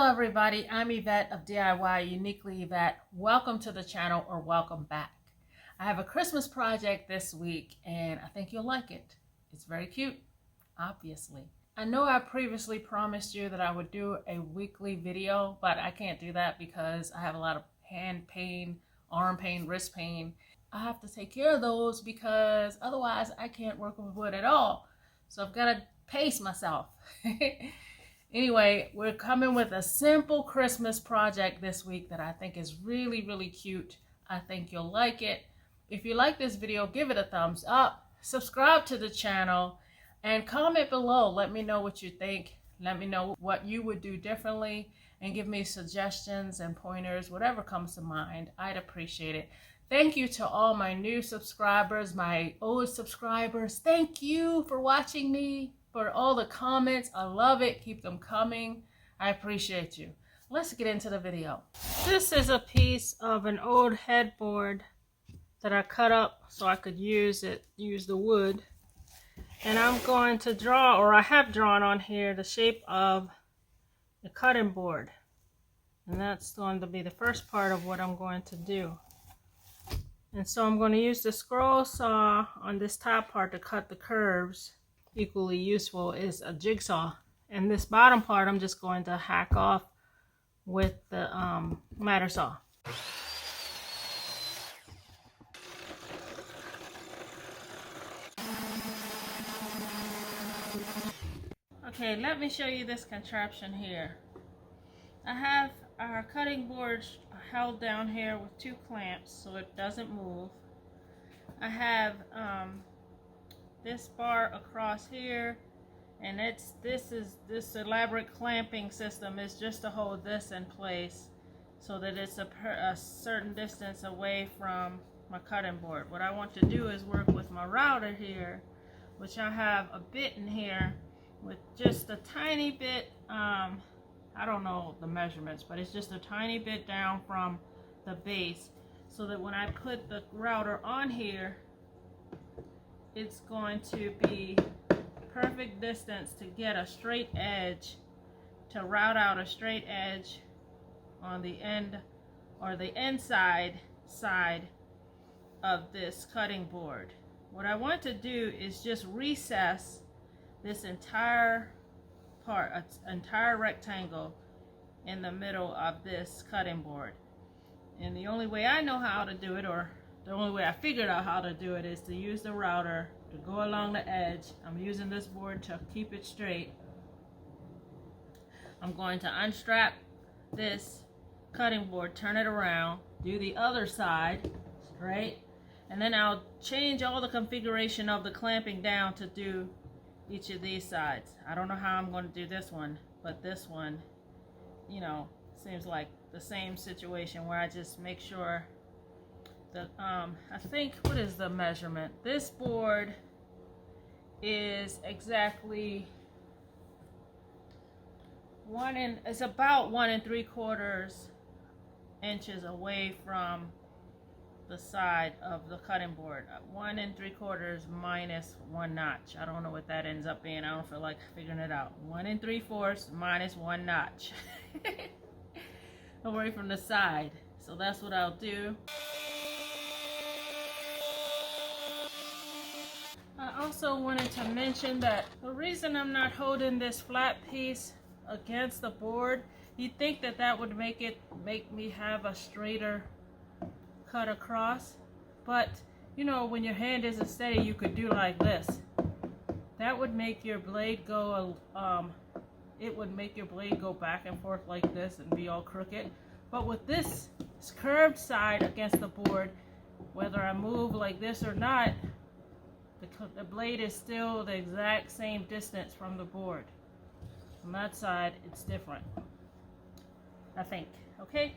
Hello everybody, I'm Yvette of DIY Uniquely Yvette. Welcome to the channel or welcome back. I have a Christmas project this week and I think you'll like it. It's very cute, obviously. I know I previously promised you that I would do a weekly video, but I can't do that because I have a lot of hand pain, arm pain, wrist pain. I have to take care of those because otherwise I can't work with wood at all. So I've got to pace myself. Anyway, we're coming with a simple Christmas project this week that I think is really cute. I think you'll like it. If you like this video, give it a thumbs up, subscribe to the channel, and comment below. Let me know what you think. Let me know what you would do differently, and give me suggestions and pointers, whatever comes to mind. I'd appreciate it. Thank you to all my new subscribers, my old subscribers. Thank you for watching me. For all the comments. I love it. Keep them coming. I appreciate you. Let's get into the video. This is a piece of an old headboard that I cut up so I could use the wood. And I'm going to draw, or I have drawn on here, the shape of the cutting board. And that's going to be the first part of what I'm going to do. And so I'm going to use the scroll saw on this top part to cut the curves. Equally useful is a jigsaw, and this bottom part I'm just going to hack off with the miter saw. Okay, let me show you this contraption here. I have our cutting board held down here with two clamps so it doesn't move. I have this bar across here, and this elaborate clamping system is just to hold this in place so that it's a certain distance away from my cutting board. What I want to do is work with my router here, which I have a bit in here with just a tiny bit, I don't know the measurements, but it's just a tiny bit down from the base, so that when I put the router on here, it's going to be perfect distance to get a straight edge, to route out a straight edge on the end or the inside side of this cutting board. What I want to do is just recess this entire part, an entire rectangle in the middle of this cutting board. And the only way I know how to do it, or the only way I figured out how to do it, is to use the router to go along the edge. I'm using this board to keep it straight. I'm going to unstrap this cutting board, turn it around, do the other side straight, and then I'll change all the configuration of the clamping down to do each of these sides. I don't know how I'm going to do this one, but this one, you know, seems like the same situation where I just make sure that, I think, what is the measurement? This board is exactly it's about 1 3/4 inches away from the side of the cutting board. 1 3/4 minus 1 notch. I don't know what that ends up being. I don't feel like figuring it out. 1 3/4 minus 1 notch away from the side. So that's what I'll do. I also wanted to mention that the reason I'm not holding this flat piece against the board, you'd think that that would make me have a straighter cut across, but you know, when your hand isn't steady, you could do like this. That would make your blade go it would make your blade go back and forth like this and be all crooked. But with this curved side against the board, whether I move like this or not, the blade is still the exact same distance from the board. On that side, it's different, I think. Okay,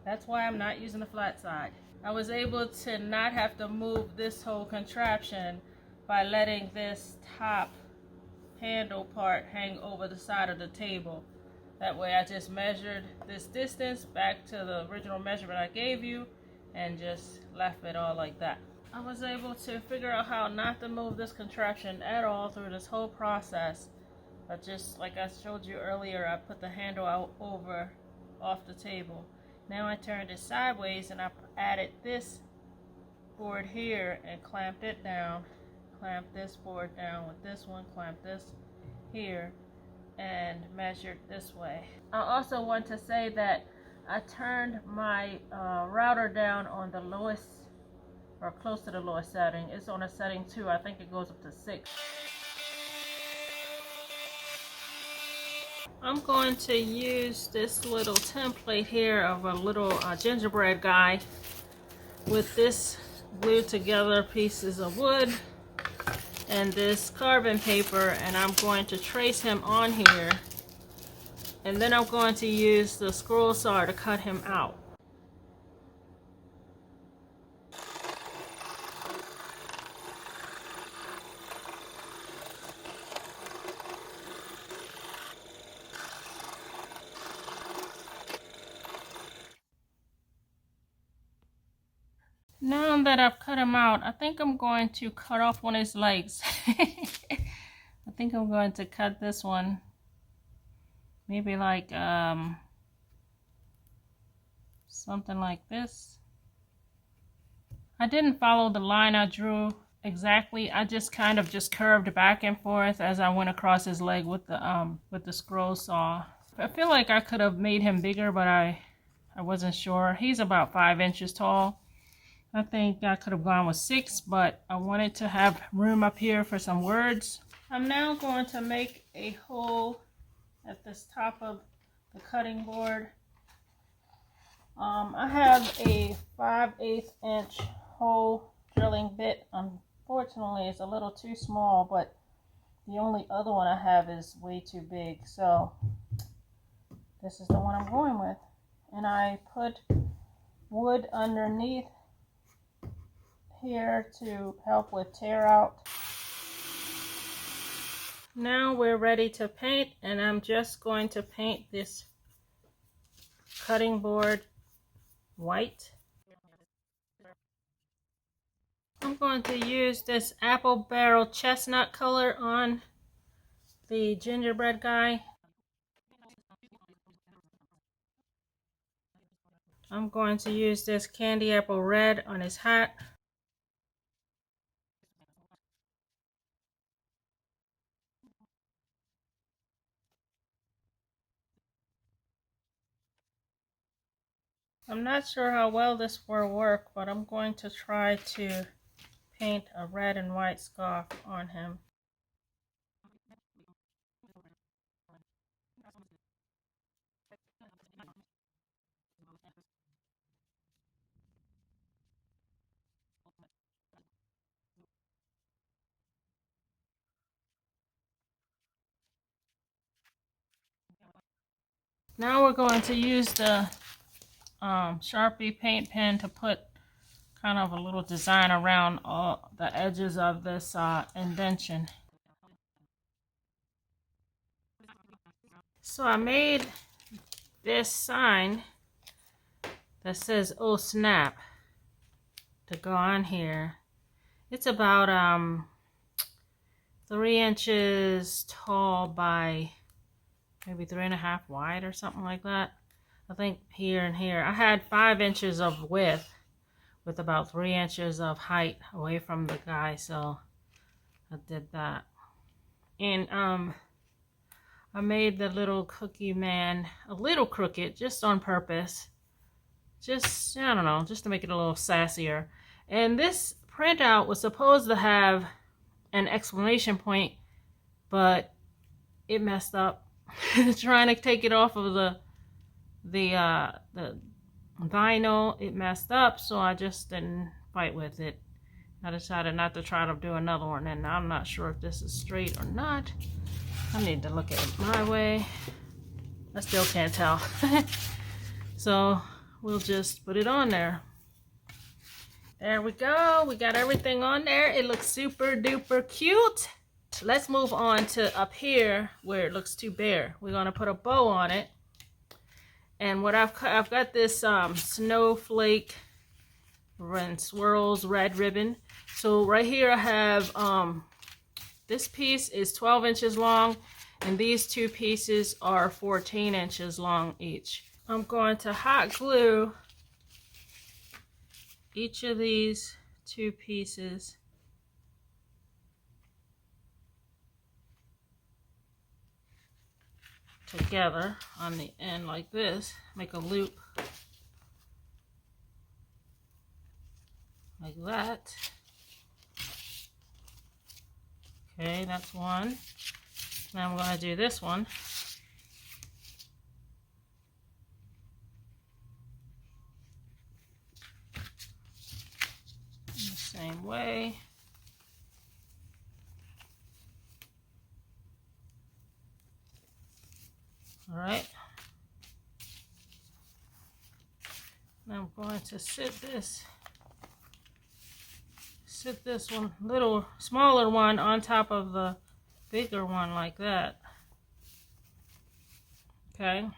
that's why I'm not using the flat side. I was able to not have to move this whole contraption by letting this top handle part hang over the side of the table. That way I just measured this distance back to the original measurement I gave you and just left it all like that. I was able to figure out how not to move this contraption at all through this whole process But just like I showed you earlier, I put the handle out over off the table. Now I turned it sideways and I added this board here and clamped it down. Clamped this board down with this one, clamped this here, and measured this way. I also want to say that I turned my router down on the lowest, or close to the lowest setting. It's on a setting 2. I think it goes up to 6. I'm going to use this little template here of a little gingerbread guy with this glued together pieces of wood and this carbon paper, and I'm going to trace him on here, and then I'm going to use the scroll saw to cut him out. Now that I've cut him out, I think I'm going to cut off one of his legs. I think I'm going to cut this one, maybe like something like this. I didn't follow the line I drew exactly. I just kind of just curved back and forth as I went across his leg with the scroll saw. I feel like I could have made him bigger, but I wasn't sure. He's about 5 inches tall. I think I could have gone with 6, but I wanted to have room up here for some words. I'm now going to make a hole at this top of the cutting board. I have a 5/8 inch hole drilling bit. Unfortunately, it's a little too small, but the only other one I have is way too big. So this is the one I'm going with. And I put wood underneath here to help with tear out. Now we're ready to paint, and I'm just going to paint this cutting board white. I'm going to use this apple barrel chestnut color on the gingerbread guy. I'm going to use this candy apple red on his hat. I'm not sure how well this will work, but I'm going to try to paint a red and white scarf on him. Now we're going to use the Sharpie paint pen to put kind of a little design around all the edges of this indentation. So I made this sign that says "Oh Snap" to go on here. It's about 3 inches tall by maybe 3.5 wide or something like that. I think here and here. I had 5 inches of width with about 3 inches of height away from the guy, so I did that. And I made the little cookie man a little crooked just on purpose. Just, I don't know, just to make it a little sassier. And this printout was supposed to have an exclamation point, but it messed up. Trying to take it off of the vinyl, it messed up, so I just didn't fight with it. I decided not to try to do another one, and I'm not sure if this is straight or not. I need to look at it my way. I still can't tell. So we'll just put it on there. There we go. We got everything on there. It looks super duper cute. Let's move on to up here where it looks too bare. We're gonna put a bow on it. And what I've got this snowflake and swirls red ribbon. So right here I have this piece is 12 inches long, And these two pieces are 14 inches long each. I'm going to hot glue each of these two pieces together on the end like this. Make a loop like that. Okay, that's one. Now I'm going to do this one. In the same way. All right. Now I'm going to sit this one, little smaller one, on top of the bigger one like that. Okay.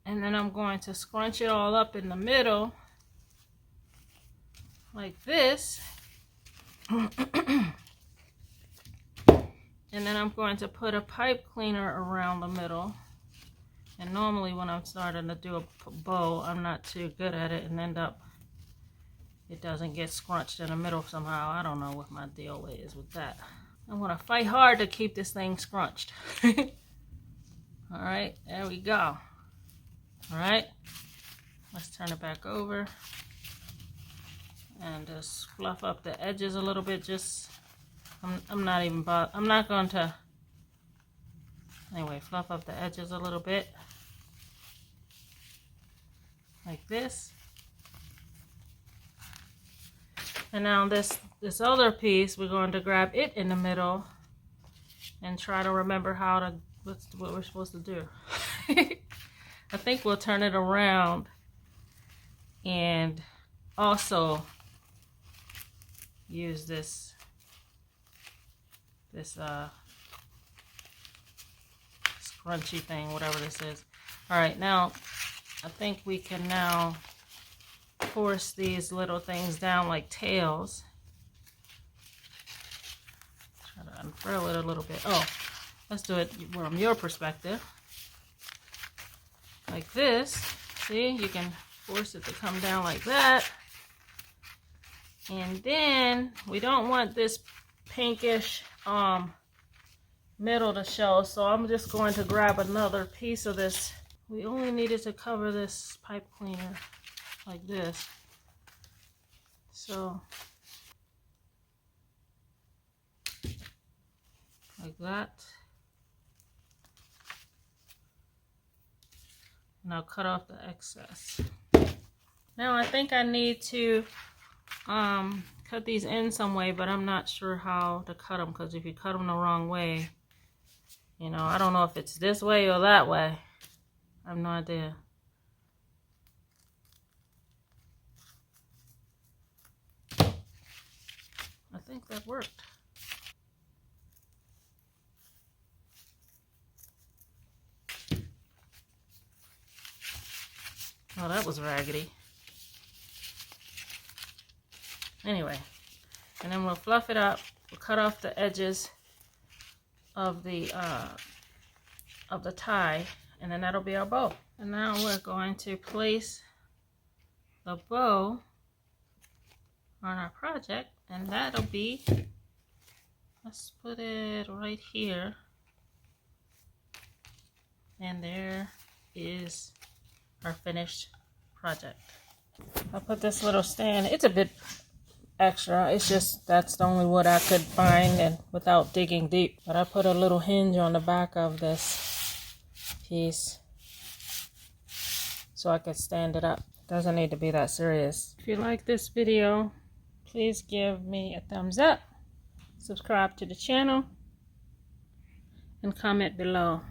And then I'm going to scrunch it all up in the middle like this. And then I'm going to put a pipe cleaner around the middle. And normally when I'm starting to do a bow, I'm not too good at it and end up, it doesn't get scrunched in the middle somehow. I don't know what my deal is with that. I'm going to fight hard to keep this thing scrunched. All right, there we go. All right, let's turn it back over and just fluff up the edges a little bit. Just, I'm not going to, anyway, fluff up the edges a little bit like this. And now this other piece, we're going to grab it in the middle and try to remember how to, what we're supposed to do. I think we'll turn it around and also use this scrunchy thing, whatever this is. All right, now I think we can now force these little things down like tails. Try to unfurl it a little bit. Oh, let's do it from your perspective. Like this. See, you can force it to come down like that. And then we don't want this pinkish middle to show, so I'm just going to grab another piece of this. We only needed to cover this pipe cleaner like this. So like that. And I'll cut off the excess. Now I think I need to cut these in some way, but I'm not sure how to cut them, because if you cut them the wrong way, you know, I don't know if it's this way or that way. I have no idea. I think that worked. Oh, that was raggedy. Anyway, and then we'll fluff it up. We'll cut off the edges of the tie, and then that'll be our bow. And now we're going to place the bow on our project, and that'll be, let's put it right here, and there is our finished project. I'll put this little stand, it's a bit extra, it's just that's the only wood I could find and without digging deep, but I put a little hinge on the back of this piece so I could stand it up. Doesn't need to be that serious. If you like this video, please give me a thumbs up, subscribe to the channel, and comment below.